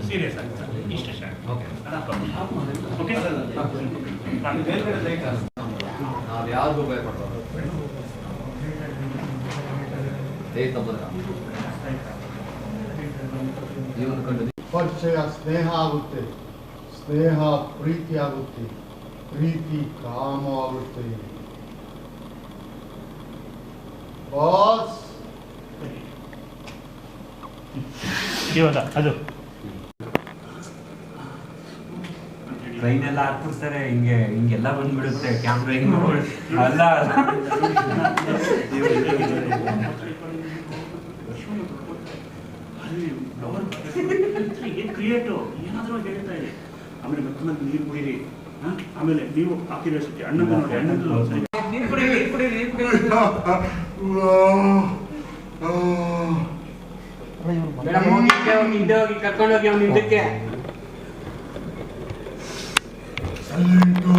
Serious ಆಗುತ್ತೆ ಇಷ್ಟು short okay ನಾವು ಯಾರಿಗೂ ಭಯಪಡೋದು ಪರಿಚಯ ಸ್ನೇಹ ಆಗುತ್ತೆ, ಸ್ನೇಹ ಪ್ರೀತಿ ಆಗುತ್ತೆ, ಪ್ರೀತಿ ಕಾಮ ಆಗುತ್ತೆ. ಬಾಸ್ ಇವಾಗ ಅದು ಟ್ರೈನೆಲ್ಲ ಹಾಕ್ಬಿಡ್ತಾರೆ ಹಿಂಗೆಲ್ಲ ಬಂದ್ಬಿಡುತ್ತೆ ಕ್ಯಾಮ್ರಾ ಹಿಂಗೆ ಅಲ್ಲ ಕ್ರಿಯೇಟು ಏನಾದರೂ ಹೇಳ್ತಾ ಇದೆ. ಆಮೇಲೆ ಮತ್ತೆ ನೀರು ಕುಡೀರಿ, ಆಮೇಲೆ ನೀವು ಆ ಕ್ಯೂರಿಯಾಸಿಟಿ ಅಣ್ಣಂದು ನೋಡಿ ಅಣ್ಣಂದು ಹಿಂದೆ ಹೋಗಿ ಕರ್ಕೊಂಡೋಗಿ ಅವ್ನು ಹಿಂದಕ್ಕೆ ಸೈಲೆಂಟು